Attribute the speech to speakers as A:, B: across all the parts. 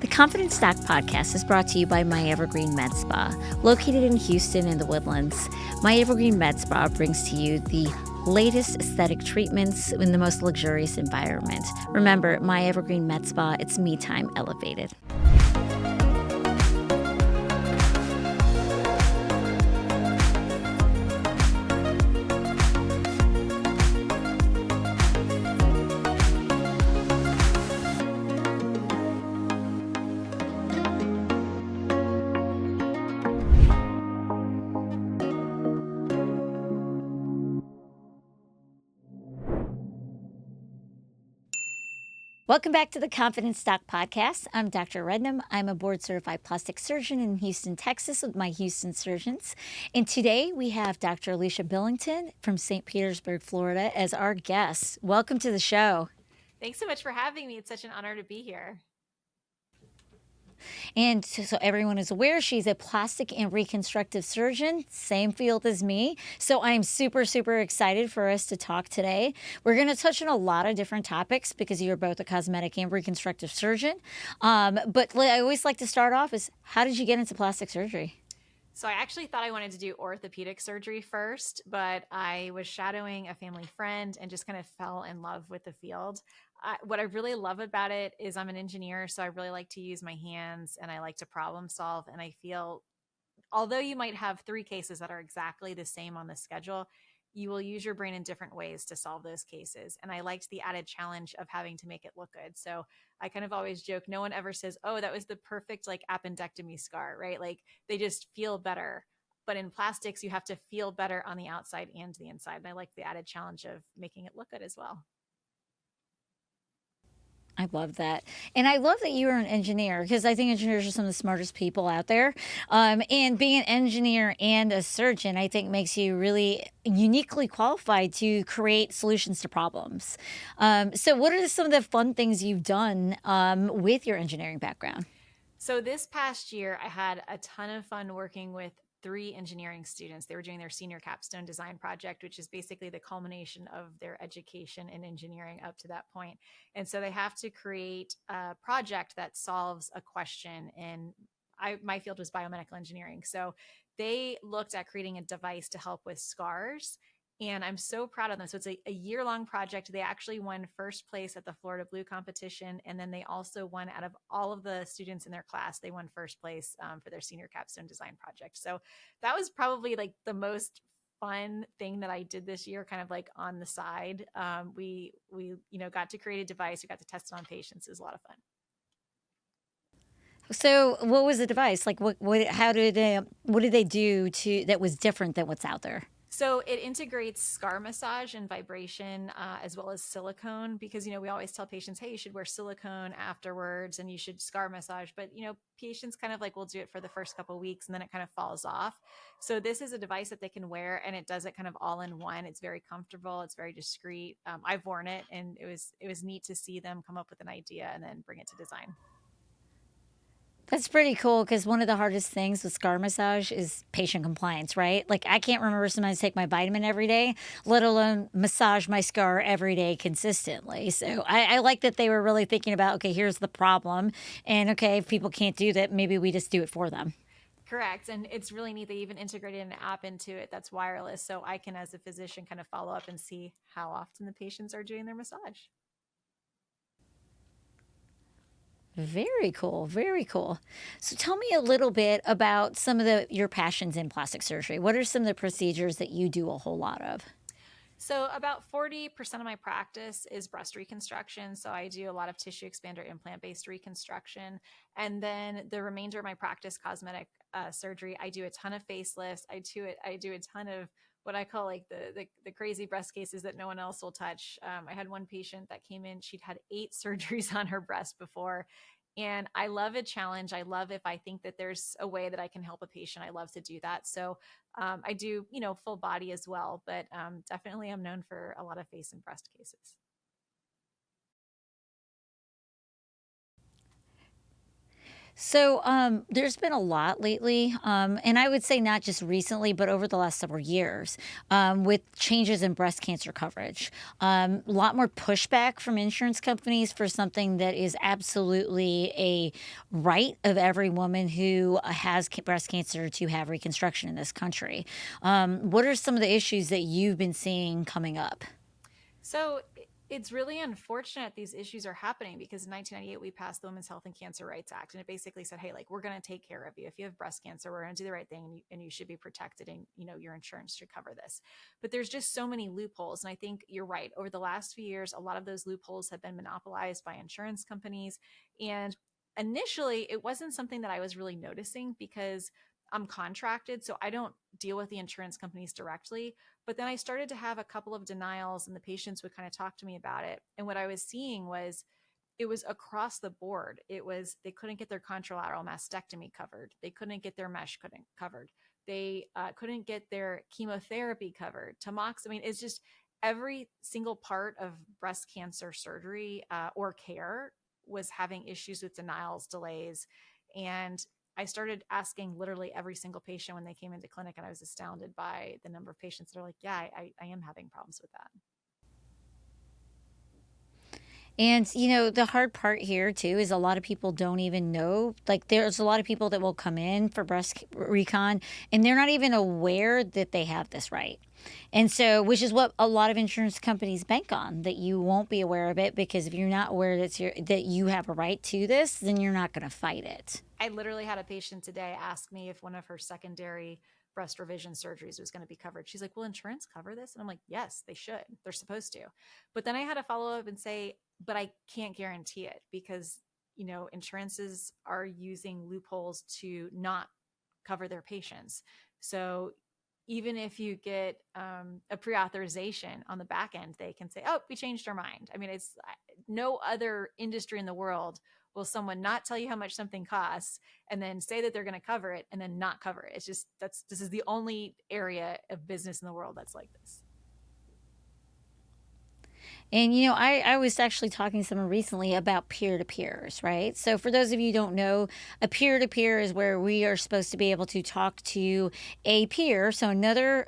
A: The Confidence Doc podcast is brought to you by My Evergreen Med Spa, located in Houston in the Woodlands. My Evergreen Med Spa brings to you the latest aesthetic treatments in the most luxurious environment. Remember, My Evergreen Med Spa, it's me time elevated. Welcome back to the Confidence Doc podcast. I'm Dr. Rednam. I'm a board-certified plastic surgeon in Houston, Texas with my Houston surgeons. And today we have Dr. Alicia Billington from St. Petersburg, Florida as our guest. Welcome to the show.
B: Thanks so much for having me. It's such an honor to be here.
A: And so everyone is aware, she's a plastic and reconstructive surgeon, same field as me. So I'm super, super excited for us to talk today. We're going to touch on a lot of different topics because you're both a cosmetic and reconstructive surgeon. But I always like to start off is, how did you get into plastic surgery?
B: So I actually thought I wanted to do orthopedic surgery first, but I was shadowing a family friend and just kind of fell in love with the field. What I really love about it is I'm an engineer, so I really like to use my hands and I like to problem solve. And I feel, although you might have 3 cases that are exactly the same on the schedule, you will use your brain in different ways to solve those cases. And I liked the added challenge of having to make it look good. So I kind of always joke, no one ever says, oh, that was the perfect like appendectomy scar, right? Like they just feel better. But in plastics, you have to feel better on the outside and the inside. And I like the added challenge of making it look good as well.
A: I love that. And I love that you're an engineer because I think engineers are some of the smartest people out there. And being an engineer and a surgeon, I think makes you really uniquely qualified to create solutions to problems. So what are some of the fun things you've done with your engineering background?
B: So this past year, I had a ton of fun working with 3 engineering students. They were doing their senior capstone design project, which is basically the culmination of their education in engineering up to that point. And so they have to create a project that solves a question. And my field was biomedical engineering. So they looked at creating a device to help with scars. And I'm so proud of them. So it's a year-long project. They actually won first place at the Florida Blue competition. And then they also won, out of all of the students in their class, they won first place for their senior capstone design project. So that was probably like the most fun thing that I did this year, kind of like on the side. We got to create a device. We got to test it on patients. It was a lot of fun.
A: So what was the device? Like what did they do that was different than what's out there?
B: So it integrates scar massage and vibration, as well as silicone, because, we always tell patients, hey, you should wear silicone afterwards and you should scar massage. But, patients kind of like will do it for the first couple of weeks and then it kind of falls off. So this is a device that they can wear and it does it kind of all in one. It's very comfortable. It's very discreet. I've worn it and it was neat to see them come up with an idea and then bring it to design.
A: That's pretty cool because one of the hardest things with scar massage is patient compliance, right? Like I can't remember sometimes take my vitamin every day, let alone massage my scar every day consistently. So I like that they were really thinking about, okay, here's the problem. And okay, if people can't do that, maybe we just do it for them.
B: Correct. And it's really neat. They even integrated an app into it that's wireless. So I can, as a physician, kind of follow up and see how often the patients are doing their massage.
A: Very cool. Very cool. So tell me a little bit about some of your passions in plastic surgery. What are some of the procedures that you do a whole lot of?
B: So about 40% of my practice is breast reconstruction. So I do a lot of tissue expander implant-based reconstruction. And then the remainder of my practice, cosmetic surgery, I do a ton of facelifts. I do a ton of what I call like the crazy breast cases that no one else will touch. I had one patient that came in, she'd had 8 surgeries on her breast before. And I love a challenge. I love if I think that there's a way that I can help a patient, I love to do that. So I do, full body as well, but definitely I'm known for a lot of face and breast cases.
A: So, there's been a lot lately, and I would say not just recently, but over the last several years, with changes in breast cancer coverage. A lot more pushback from insurance companies for something that is absolutely a right of every woman who has breast cancer to have reconstruction in this country. What are some of the issues that you've been seeing coming up?
B: So it's really unfortunate these issues are happening because in 1998 we passed the Women's Health and Cancer Rights Act, and it basically said, hey, like, we're going to take care of you if you have breast cancer. We're going to do the right thing, and you should be protected, and your insurance should cover this. But there's just so many loopholes, and I think you're right. Over the last few years, a lot of those loopholes have been monopolized by insurance companies, and initially it wasn't something that I was really noticing because I'm contracted, so I don't deal with the insurance companies directly. But then I started to have a couple of denials, and the patients would kind of talk to me about it. And what I was seeing was it was across the board. It was they couldn't get their contralateral mastectomy covered. They couldn't get their mesh couldn't covered. They couldn't get their chemotherapy covered. Tamox. I mean, it's just every single part of breast cancer surgery or care was having issues with denials, delays, and I started asking literally every single patient when they came into clinic, and I was astounded by the number of patients that are like, yeah, I am having problems with that.
A: And, the hard part here too is a lot of people don't even know. Like, there's a lot of people that will come in for recon and they're not even aware that they have this right. And so, which is what a lot of insurance companies bank on, that you won't be aware of it, because if you're not aware that you have a right to this, then you're not going to fight it.
B: I literally had a patient today ask me if one of her secondary breast revision surgeries was going to be covered. She's like, will insurance cover this? And I'm like, yes, they should. They're supposed to. But then I had to follow up and say, but I can't guarantee it because, insurances are using loopholes to not cover their patients. So even if you get a pre-authorization on the back end, they can say, oh, we changed our mind. I mean, it's no other industry in the world will someone not tell you how much something costs and then say that they're going to cover it and then not cover it. It's just this is the only area of business in the world that's like this.
A: And I was actually talking to someone recently about peer to peers, right? So, for those of you who don't know, a peer to peer is where we are supposed to be able to talk to a peer, so another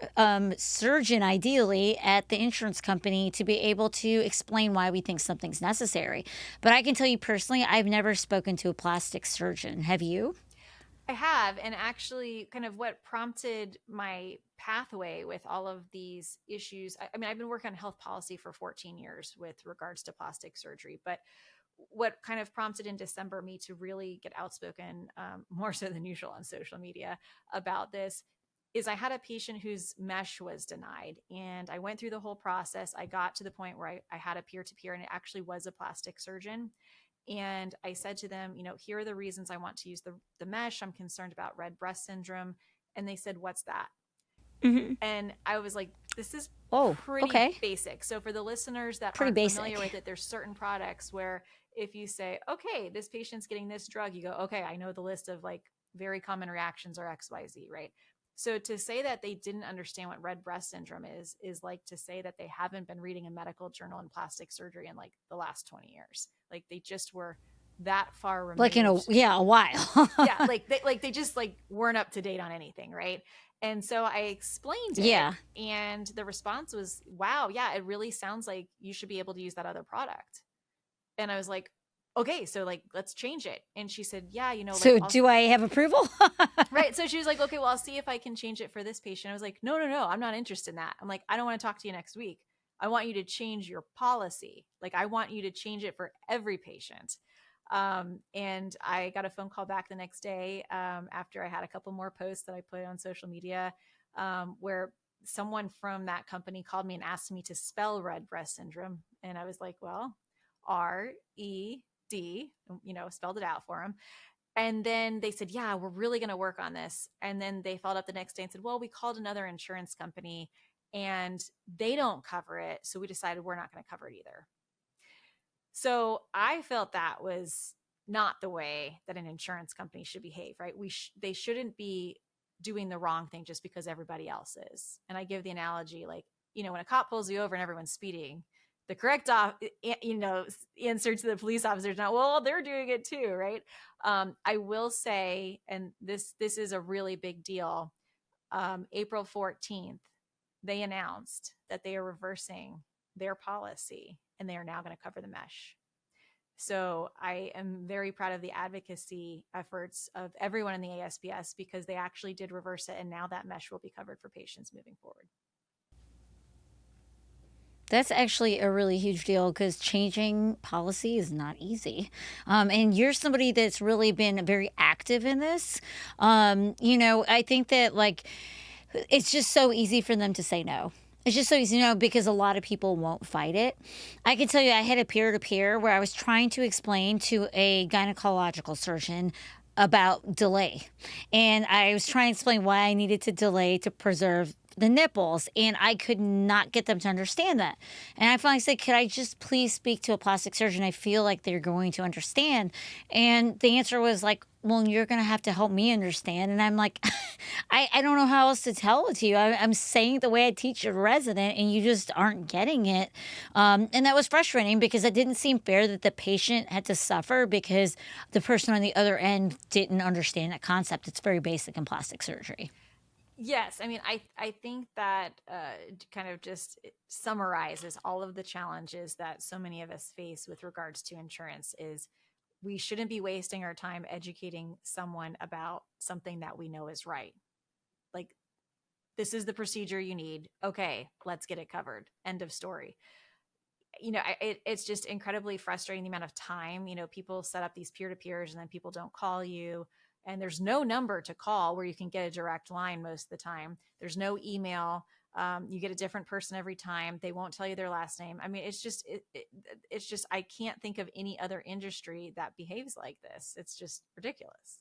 A: surgeon, ideally, at the insurance company, to be able to explain why we think something's necessary. But I can tell you personally, I've never spoken to a plastic surgeon. Have you?
B: I have, and actually, kind of what prompted my pathway with all of these issues. I mean, I've been working on health policy for 14 years with regards to plastic surgery, but what kind of prompted in December me to really get outspoken, more so than usual on social media about this, is I had a patient whose mesh was denied. And I went through the whole process. I got to the point where I had a peer to peer, and it actually was a plastic surgeon. And I said to them, here are the reasons I want to use the mesh. I'm concerned about red breast syndrome. And they said, what's that?
A: Hmm.
B: And I was like, this is
A: Oh,
B: pretty
A: okay.
B: basic. So for the listeners that
A: Pretty
B: aren't familiar
A: basic.
B: with it, there's certain products where if you say, okay, this patient's getting this drug, you go, okay, I know the list of like very common reactions are XYZ, right? So to say that they didn't understand what red breast syndrome is like to say that they haven't been reading a medical journal in plastic surgery in like the last 20 years. Like they just were that far
A: Like in
B: removed.
A: a while.
B: Yeah, like they just like weren't up to date on anything, right? And so I explained it,
A: Yeah.
B: and the response was, wow, yeah, it really sounds like you should be able to use that other product. And I was like, okay, so like let's change it. And she said, yeah, like
A: So,
B: I'll,
A: do I have approval?
B: right. So she was like, okay, well, I'll see if I can change it for this patient. I was like, no, no, no, I'm not interested in that. I'm like, I don't want to talk to you next week. I want you to change your policy. Like, I want you to change it for every patient. And I got a phone call back the next day, after I had a couple more posts that I put on social media, where someone from that company called me and asked me to spell red breast syndrome. And I was like, well, RED, spelled it out for him. And then they said, yeah, we're really going to work on this. And then they followed up the next day and said, well, we called another insurance company and they don't cover it. So we decided we're not going to cover it either. So I felt that was not the way that an insurance company should behave, right? They shouldn't be doing the wrong thing just because everybody else is. And I give the analogy like, when a cop pulls you over and everyone's speeding, The correct answer to the police officers now, well, they're doing it too, right? I will say, and this is a really big deal. April 14th, they announced that they are reversing their policy and they are now going to cover the mesh. So I am very proud of the advocacy efforts of everyone in the ASPS because they actually did reverse it, and now that mesh will be covered for patients moving forward.
A: That's actually a really huge deal because changing policy is not easy. And you're somebody that's really been very active in this. I think that like it's just so easy for them to say no. It's just so easy, because a lot of people won't fight it. I can tell you, I had a peer to peer where I was trying to explain to a gynecological surgeon about delay. And I was trying to explain why I needed to delay to preserve the nipples, and I could not get them to understand that. And I finally said, could I just please speak to a plastic surgeon? I feel like they're going to understand. And the answer was like, well, you're going to have to help me understand. And I'm like, I don't know how else to tell it to you. I'm saying it the way I teach a resident, and you just aren't getting it. And that was frustrating because it didn't seem fair that the patient had to suffer because the person on the other end didn't understand that concept. It's very basic in plastic surgery.
B: Yes, I mean, I think that kind of just summarizes all of the challenges that so many of us face with regards to insurance. Is we shouldn't be wasting our time educating someone about something that we know is right. Like, this is the procedure you need. Okay, let's get it covered. End of story. It's just incredibly frustrating the amount of time, people set up these peer-to-peers and then people don't call you, and there's no number to call where you can get a direct line most of the time. There's no email. You get a different person every time. They won't tell you their last name. I mean, it's just I can't think of any other industry that behaves like this. It's just ridiculous.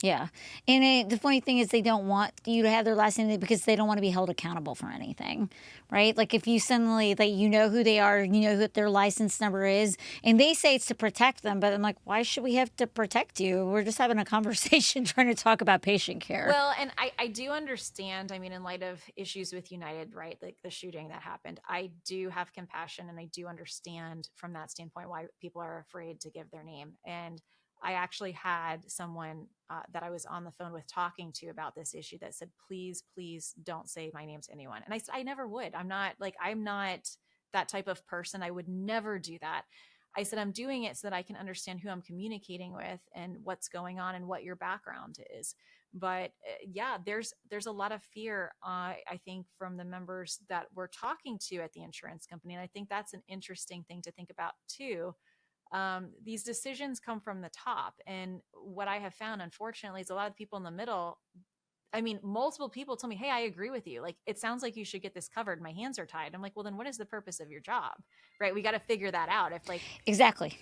A: Yeah. And the funny thing is, they don't want you to have their last name because they don't want to be held accountable for anything, right? Like if you suddenly, like, who they are, what their license number is, and they say it's to protect them, but I'm like, why should we have to protect you? We're just having a conversation trying to talk about patient care.
B: Well, and I do understand. I mean, in light of issues with United, right, like the shooting that happened, I do have compassion and I do understand from that standpoint why people are afraid to give their name. And I actually had someone that I was on the phone with talking to about this issue that said, please, please don't say my name to anyone. And I said, I never would. I'm not that type of person. I would never do that. I said, I'm doing it so that I can understand who I'm communicating with and what's going on and what your background is. But yeah, there's a lot of fear, I think, from the members that we're talking to at the insurance company. And I think that's an interesting thing to think about too. These decisions come from the top. And what I have found, unfortunately, is a lot of people in the middle. I mean, multiple people tell me, hey, I agree with you. Like, it sounds like you should get this covered. My hands are tied. I'm like, well, then what is the purpose of your job? Right? We got to figure that out. If like
A: Exactly.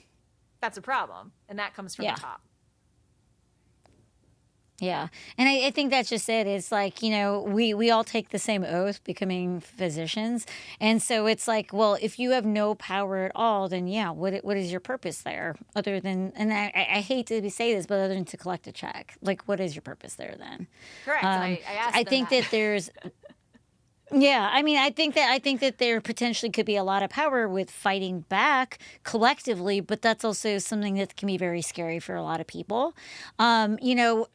B: that's a problem, and that comes from the
A: Yeah.
B: top.
A: Yeah. And I think that's just it. It's like, we all take the same oath becoming physicians. And so it's like, well, if you have no power at all, then yeah, what is your purpose there? Other than, and I hate to say this, but other than to collect a check, like what is your purpose there then?
B: Correct. And I asked
A: I
B: them
A: think
B: that.
A: that there's, yeah, I mean, I think that there potentially could be a lot of power with fighting back collectively, but that's also something that can be very scary for a lot of people. Um, you know,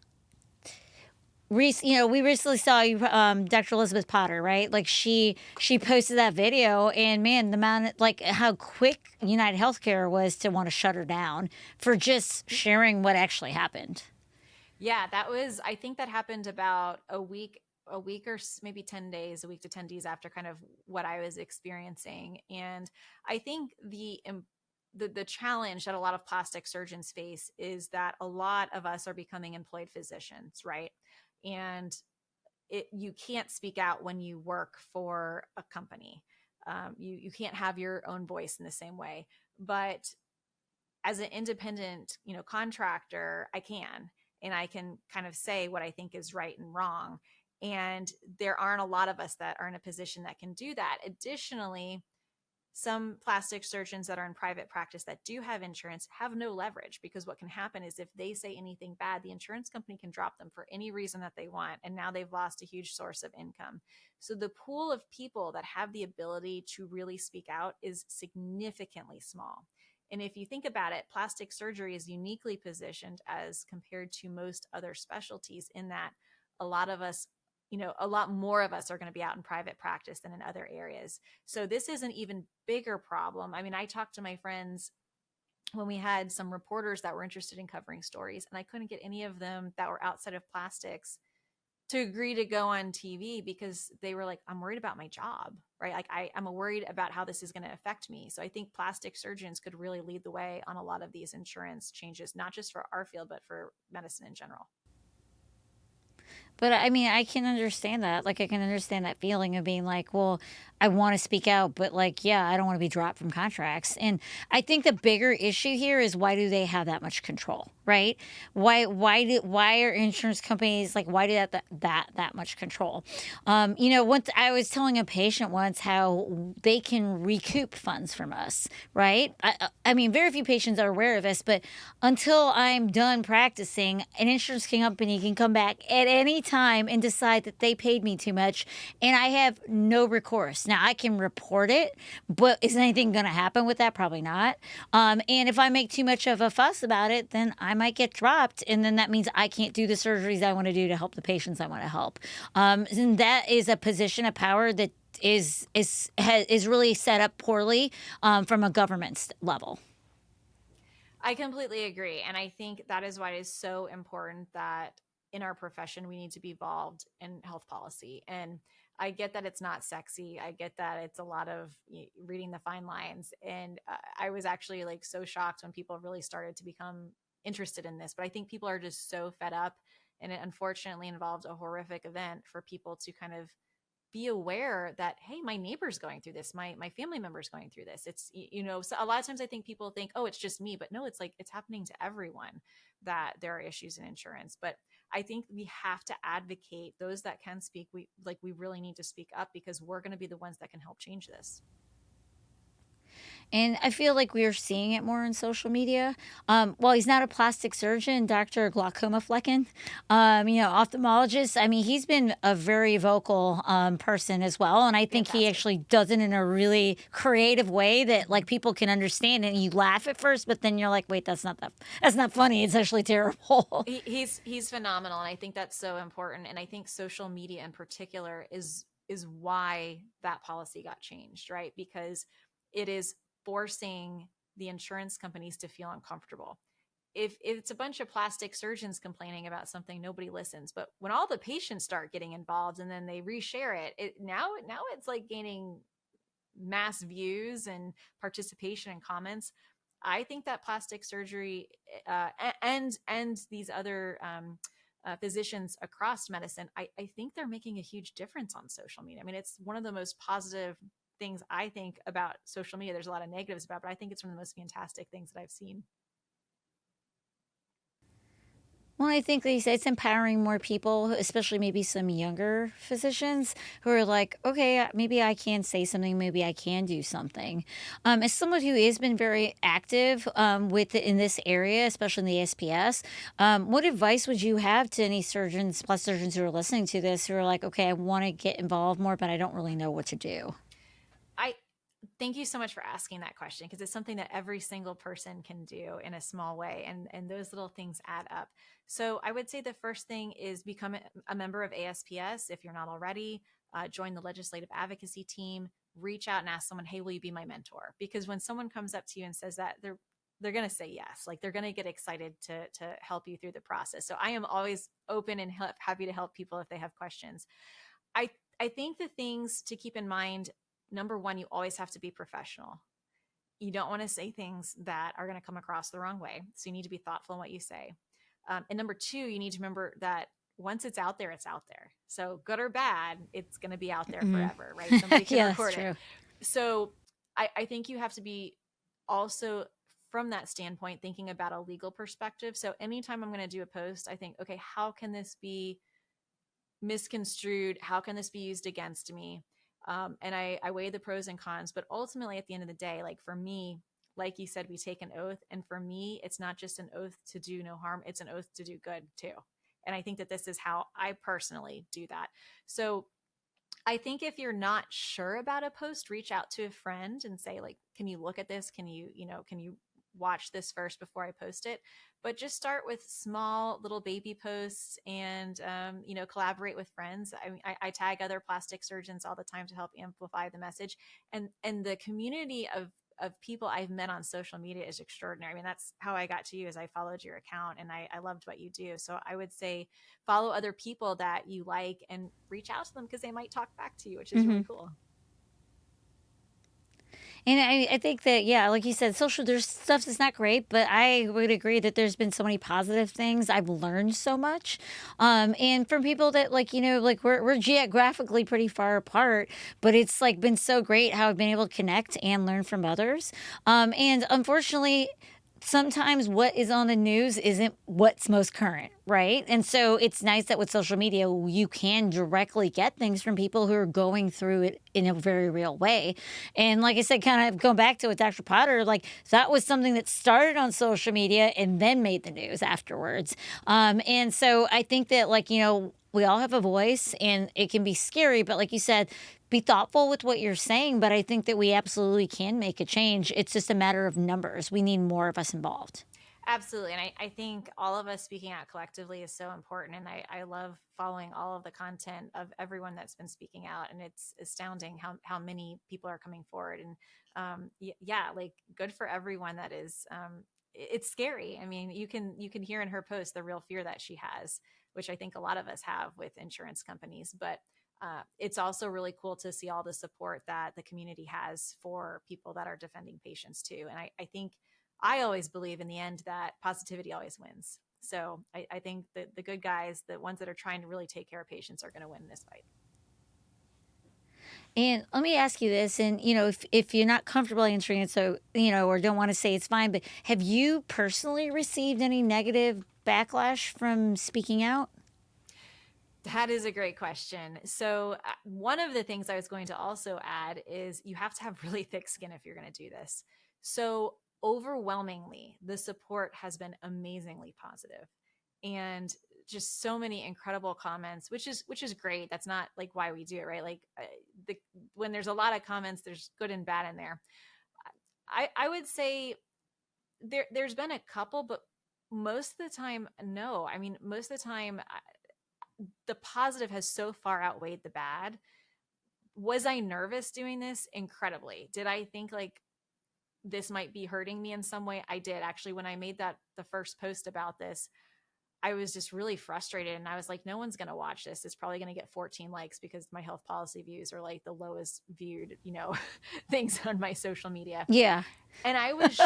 A: we recently saw Dr. Elizabeth Potter, right? Like she posted that video, and man, the amount like how quick United Healthcare was to want to shut her down for just sharing what actually happened.
B: Yeah, I think that happened about a week or maybe 10 days, a week to 10 days after kind of what I was experiencing. And I think the challenge that a lot of plastic surgeons face is that a lot of us are becoming employed physicians, right? And you can't speak out when you work for a company. You can't have your own voice in the same way. But as an independent, contractor, I can, and I can kind of say what I think is right and wrong. And there aren't a lot of us that are in a position that can do that. Additionally, some plastic surgeons that are in private practice that do have insurance have no leverage, because what can happen is if they say anything bad, the insurance company can drop them for any reason that they want. And now they've lost a huge source of income. So the pool of people that have the ability to really speak out is significantly small. And if you think about it, plastic surgery is uniquely positioned as compared to most other specialties in that a lot of us, a lot more of us are going to be out in private practice than in other areas. So this is an even bigger problem. I mean, I talked to my friends when we had some reporters that were interested in covering stories, and I couldn't get any of them that were outside of plastics to agree to go on TV because they were like, I'm worried about my job, right? Like I'm worried about how this is going to affect me. So I think plastic surgeons could really lead the way on a lot of these insurance changes, not just for our field, but for medicine in general.
A: But I mean, I can understand that. Like, I can understand that feeling of being like, well, I want to speak out, but like, yeah, I don't want to be dropped from contracts. And I think the bigger issue here is why do they have that much control, right? Why are insurance companies like, why do they have that much control? Once I was telling a patient once how they can recoup funds from us, right? I mean, very few patients are aware of this, but until I'm done practicing, an insurance company can come back at any time and decide that they paid me too much, and I have no recourse. Now, I can report it, but is anything going to happen with that? Probably not. And if I make too much of a fuss about it, then I might get dropped, and then that means I can't do the surgeries I want to do to help the patients I want to help. And that is a position of power that is really set up poorly from a government level.
B: I completely agree. And I think that is why it is so important that in our profession, we need to be involved in health policy. And I get that it's not sexy. I get that it's a lot of reading the fine lines. And I was actually like so shocked when people really started to become interested in this. But I think people are just so fed up. And it unfortunately involved a horrific event for people to kind of be aware that, hey, my neighbor's going through this, my family member's going through this. It's, so a lot of times I think people think, oh, it's just me, but no, it's like it's happening to everyone, that there are issues in insurance. But I think we have to advocate. Those that can speak, we really need to speak up, because we're going to be the ones that can help change this.
A: And I feel like we are seeing it more on social media. While he's not a plastic surgeon, Dr. Glaucoma Flecken, ophthalmologist, I mean, he's been a very vocal person as well. And I think he
B: Fantastic.
A: actually does it in a really creative way that like people can understand. And you laugh at first, but then you're like, wait, that's not funny. It's actually terrible.
B: He's phenomenal, and I think that's so important. And I think social media in particular is why that policy got changed, right? Because it is forcing the insurance companies to feel uncomfortable. If it's a bunch of plastic surgeons complaining about something, nobody listens. But when all the patients start getting involved and then they reshare now it's like gaining mass views and participation and comments. I think that plastic surgery and these other physicians across medicine, I think they're making a huge difference on social media. I mean, it's one of the most positive things I think about social media. There's a lot of negatives about it, but I think it's one of the most fantastic things that I've seen.
A: Well, I think they say it's empowering more people, especially maybe some younger physicians who are like, okay, maybe I can say something, maybe I can do something. As someone who has been very active in this area, especially in the SPS, what advice would you have to any surgeons, plus surgeons who are listening to this, who are like, okay, I want to get involved more, but I don't really know what to do?
B: I thank you so much for asking that question, because it's something that every single person can do in a small way, and those little things add up. So I would say the first thing is become a member of ASPS if you're not already. Join the legislative advocacy team. Reach out and ask someone, "Hey, will you be my mentor?" Because when someone comes up to you and says that, they're going to say yes. Like they're going to get excited to help you through the process. So I am always open and happy to help people if they have questions. I I think the things to keep in mind, number one, you always have to be professional. You don't want to say things that are going to come across the wrong way. So you need to be thoughtful in what you say. And number two, you need to remember that once it's out there, it's out there. So good or bad, it's going to be out there
A: Hmm.
B: forever, right? Somebody can
A: Yeah, that's
B: record it.
A: true.
B: So I think you have to be also from that standpoint thinking about a legal perspective. So anytime I'm going to do a post, I think, okay, how can this be misconstrued? How can this be used against me? And I weigh the pros and cons, but ultimately at the end of the day, like for me, like you said, we take an oath. And for me, it's not just an oath to do no harm, it's an oath to do good too. And I think that this is how I personally do that. So I think if you're not sure about a post, reach out to a friend and say, like, can you look at this? Can you watch this first before I post it? But just start with small little baby posts and, collaborate with friends. I mean, I tag other plastic surgeons all the time to help amplify the message. And the community of people I've met on social media is extraordinary. I mean, that's how I got to you, as I followed your account and I loved what you do. So I would say follow other people that you like and reach out to them because they might talk back to you, which is
A: Mm-hmm.
B: really cool.
A: And I think that, yeah, like you said, there's stuff that's not great, but I would agree that there's been so many positive things. I've learned so much. And from people that, like, like we're geographically pretty far apart, but it's like been so great how I've been able to connect and learn from others. And unfortunately, sometimes what is on the news isn't what's most current, right? And so it's nice that with social media, you can directly get things from people who are going through it in a very real way. And like I said, kind of going back to with Dr. Potter, like that was something that started on social media and then made the news afterwards. And so I think that, like, we all have a voice and it can be scary, but like you said, be thoughtful with what you're saying. But I think that we absolutely can make a change. It's just a matter of numbers. We need more of us involved.
B: Absolutely. And I think all of us speaking out collectively is so important. And I love following all of the content of everyone that's been speaking out. And it's astounding how many people are coming forward. And yeah, like good for everyone that is. It's scary. I mean, you can hear in her post the real fear that she has, which I think a lot of us have with insurance companies. But it's also really cool to see all the support that the community has for people that are defending patients too. And I think I always believe in the end that positivity always wins. So I think that the good guys, the ones that are trying to really take care of patients, are going to win this fight.
A: And let me ask you this, and if you're not comfortable answering it, so or don't want to say it's fine, but have you personally received any negative backlash from speaking out?
B: That is a great question. So, one of the things I was going to also add is you have to have really thick skin if you're going to do this. So, overwhelmingly, the support has been amazingly positive, and just so many incredible comments, which is great. That's not like why we do it, right? Like when there's a lot of comments, there's good and bad in there. I would say there's been a couple, but most of the time, no. I mean, most of the time, the positive has so far outweighed the bad. Was I nervous doing this? Incredibly. Did I think like this might be hurting me in some way? I did. Actually, when I made the first post about this, I was just really frustrated and I was like, no one's going to watch this. It's probably going to get 14 likes because my health policy views are like the lowest viewed, things on my social media.
A: Yeah.
B: And I was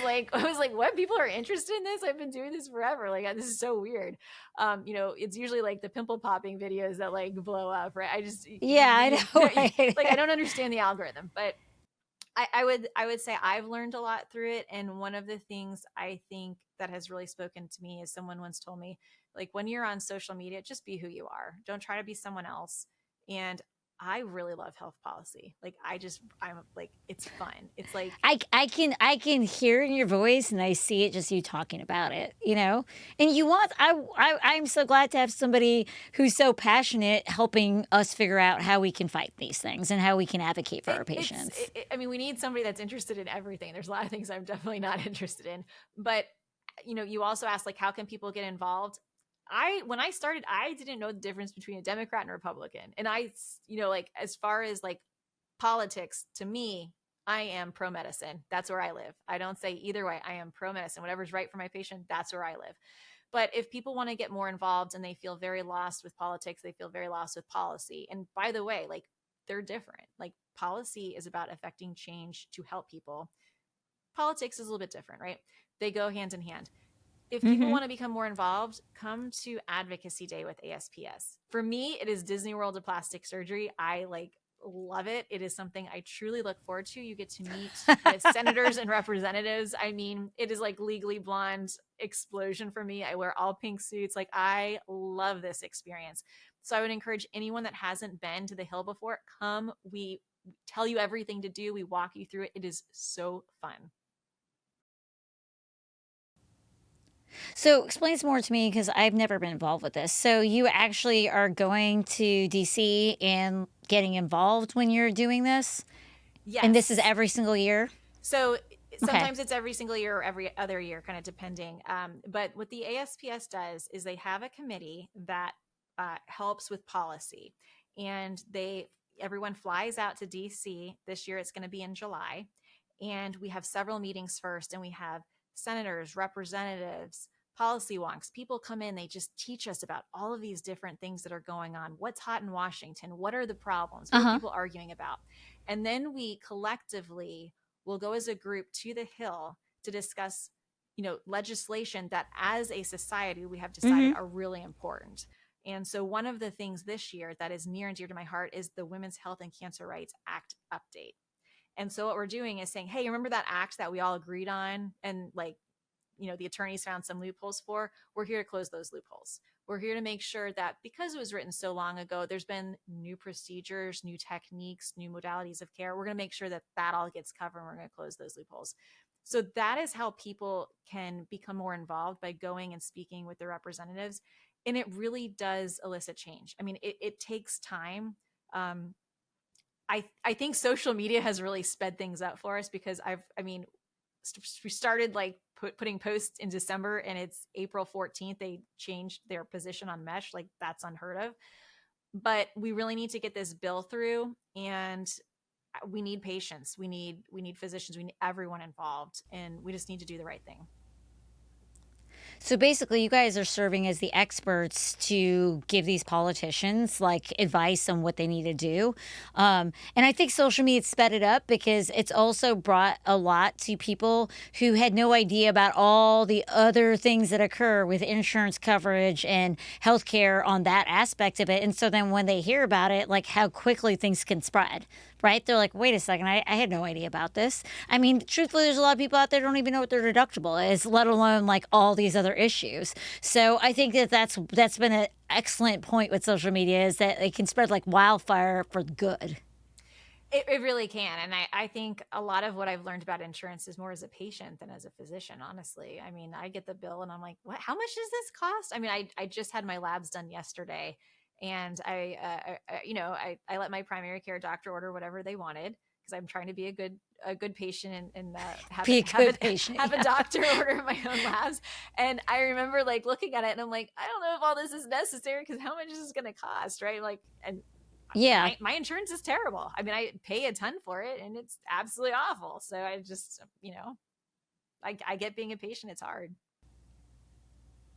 B: like, what? People are interested in this? I've been doing this forever. Like, this is so weird. It's usually like the pimple popping videos that like blow up, right?
A: Yeah, I know. Right?
B: Like, I don't understand the algorithm, but I would say I've learned a lot through it. And one of the things I think that has really spoken to me is someone once told me, like, when you're on social media, just be who you are. Don't try to be someone else. And I really love health policy. Like, I'm like, it's fun. It's like,
A: I can hear in your voice and I see it just you talking about it, and I'm so glad to have somebody who's so passionate helping us figure out how we can fight these things and how we can advocate for our patients.
B: I mean, we need somebody that's interested in everything. There's a lot of things I'm definitely not interested in, but you also asked like, how can people get involved? When I started, I didn't know the difference between a Democrat and a Republican. And like, as far as like politics, to me, I am pro medicine. That's where I live. I don't say either way. I am pro medicine. Whatever's right for my patient, that's where I live. But if people want to get more involved and they feel very lost with politics, they feel very lost with policy. And by the way, like, they're different. Like, policy is about affecting change to help people. Politics is a little bit different, right? They go hand in hand. If people want to become more involved, come to Advocacy Day with ASPS. For me, it is Disney World of plastic surgery. I like love it. It is something I truly look forward to. You get to meet with senators and representatives. I mean, it is like Legally Blonde explosion for me. I wear all pink suits. Like, I love this experience. So I would encourage anyone that hasn't been to the Hill before, come. We tell you everything to do. We walk you through it. It is so fun.
A: So explain some more to me because I've never been involved with this. So you actually are going to DC and getting involved when you're doing this? And this is
B: Yes.
A: every single year?
B: So
A: Okay.
B: sometimes it's every single year or every other year, kind of depending. But what the ASPS does is they have a committee that helps with policy, and everyone flies out to DC. This year it's going to be in July, and we have several meetings first, and we have senators, representatives, policy wonks. People come in, they just teach us about all of these different things that are going on. What's hot in Washington? What are the problems? What are
A: Uh-huh.
B: people arguing about? And then we collectively will go as a group to the Hill to discuss, legislation that as a society we have decided
A: Mhm.
B: are really important. And so one of the things this year that is near and dear to my heart is the Women's Health and Cancer Rights Act update. And so what we're doing is saying, hey, remember that act that we all agreed on, and the attorneys found some loopholes for? We're here to close those loopholes. We're here to make sure that, because it was written so long ago, there's been new procedures, new techniques, new modalities of care. We're going to make sure that that all gets covered, and we're going to close those loopholes. So that is how people can become more involved, by going and speaking with their representatives. And it really does elicit change. I mean, it takes time. I think social media has really sped things up for us, because we started like putting posts in December, and it's April 14th. They changed their position on mesh. Like, that's unheard of. But we really need to get this bill through, and we need patients. We need physicians. We need everyone involved, and we just need to do the right thing.
A: So basically, you guys are serving as the experts to give these politicians like advice on what they need to do. And I think social media sped it up because it's also brought a lot to people who had no idea about all the other things that occur with insurance coverage and healthcare on that aspect of it. And so then when they hear about it, like how quickly things can spread, right? They're like, wait a second, I had no idea about this. I mean, truthfully, there's a lot of people out there who don't even know what their deductible is, let alone like all these other issues. So I think that that's been an excellent point with social media, is that it can spread like wildfire for good.
B: It really can. And I think a lot of what I've learned about insurance is more as a patient than as a physician, honestly. I mean, I get the bill and I'm like, what? How much does this cost? I mean, I just had my labs done yesterday, and I let my primary care doctor order whatever they wanted, because I'm trying to be a good patient, and have
A: Be
B: it
A: a
B: have
A: good
B: it
A: patient.
B: have a
A: Yeah.
B: doctor order my own labs. And I remember like looking at it, and I'm like, I don't know if all this is necessary, because how much is this going to cost, right? Like, and
A: Yeah.
B: my insurance is terrible. I mean, I pay a ton for it, and it's absolutely awful. So I just, I get being a patient. It's hard.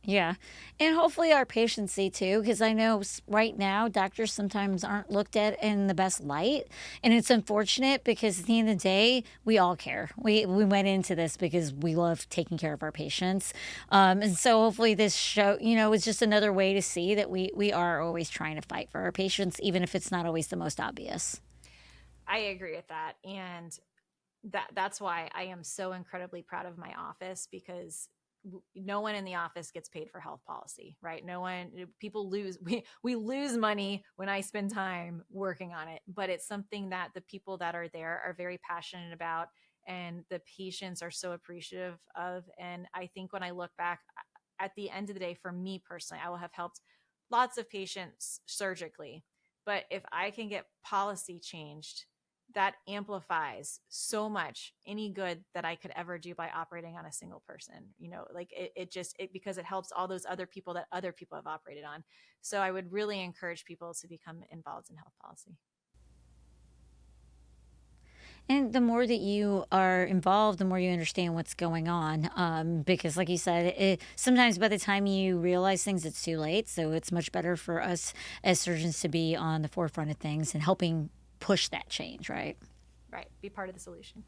A: Yeah. And hopefully our patients see too, because I know right now doctors sometimes aren't looked at in the best light. And it's unfortunate because at the end of the day, we all care. We went into this because we love taking care of our patients. And so hopefully this show, is just another way to see that we are always trying to fight for our patients, even if it's not always the most obvious.
B: I agree with that. And that's why I am so incredibly proud of my office, because no one in the office gets paid for health policy, right? No one, people lose, we lose money when I spend time working on it, but it's something that the people that are there are very passionate about, and the patients are so appreciative of. And I think when I look back at the end of the day, for me personally, I will have helped lots of patients surgically. But if I can get policy changed, that amplifies so much any good that I could ever do by operating on a single person. Like because it helps all those other people that other people have operated on. So I would really encourage people to become involved in health policy.
A: And the more that you are involved, the more you understand what's going on. Because, like you said, sometimes by the time you realize things, it's too late. So it's much better for us as surgeons to be on the forefront of things and helping push that change, right?
B: Right. Be part of the solution.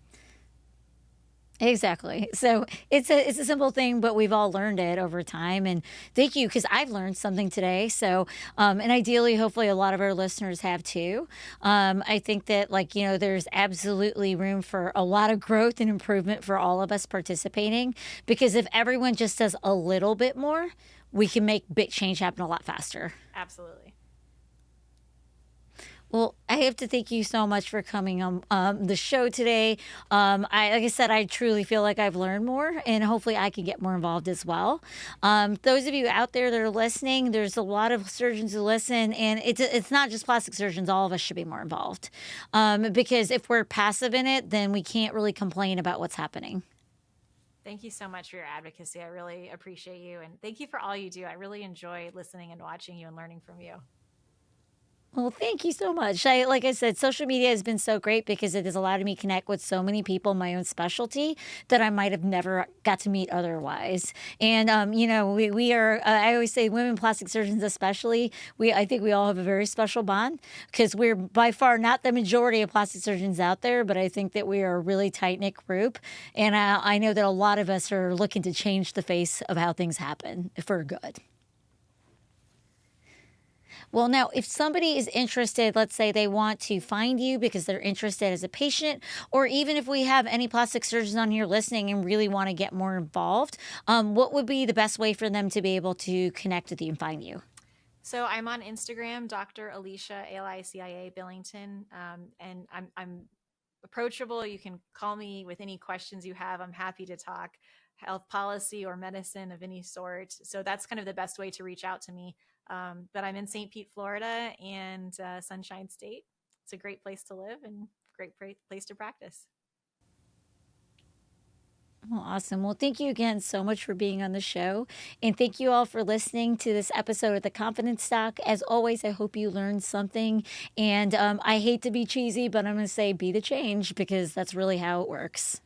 A: Exactly. So it's a simple thing, but we've all learned it over time. And thank you, because I've learned something today. So, and ideally, hopefully, a lot of our listeners have too. I think that, like, there's absolutely room for a lot of growth and improvement for all of us participating. Because if everyone just does a little bit more, we can make big change happen a lot faster.
B: Absolutely.
A: Well, I have to thank you so much for coming on the show today. Like I said, I truly feel like I've learned more, and hopefully, I can get more involved as well. Those of you out there that are listening, there's a lot of surgeons who listen, and it's not just plastic surgeons. All of us should be more involved, because if we're passive in it, then we can't really complain about what's happening.
B: Thank you so much for your advocacy. I really appreciate you. And thank you for all you do. I really enjoy listening and watching you and learning from you.
A: Well, thank you so much. Like I said, social media has been so great because it has allowed me to connect with so many people in my own specialty that I might have never got to meet otherwise. And we are. I always say, women plastic surgeons, especially, I think we all have a very special bond because we're by far not the majority of plastic surgeons out there, but I think that we are a really tight knit group, and I know that a lot of us are looking to change the face of how things happen for good. Well, now, if somebody is interested, let's say they want to find you because they're interested as a patient, or even if we have any plastic surgeons on here listening and really want to get more involved, what would be the best way for them to be able to connect with you and find you?
B: So I'm on Instagram, Dr. Alicia, Alicia Billington, and I'm approachable. You can call me with any questions you have. I'm happy to talk health policy or medicine of any sort. So that's kind of the best way to reach out to me. But I'm in St. Pete, Florida, and Sunshine State. It's a great place to live and great place to practice.
A: Well, awesome. Well, thank you again so much for being on the show. And thank you all for listening to this episode of The Confidence Doc. As always, I hope you learned something. And I hate to be cheesy, but I'm going to say be the change because that's really how it works.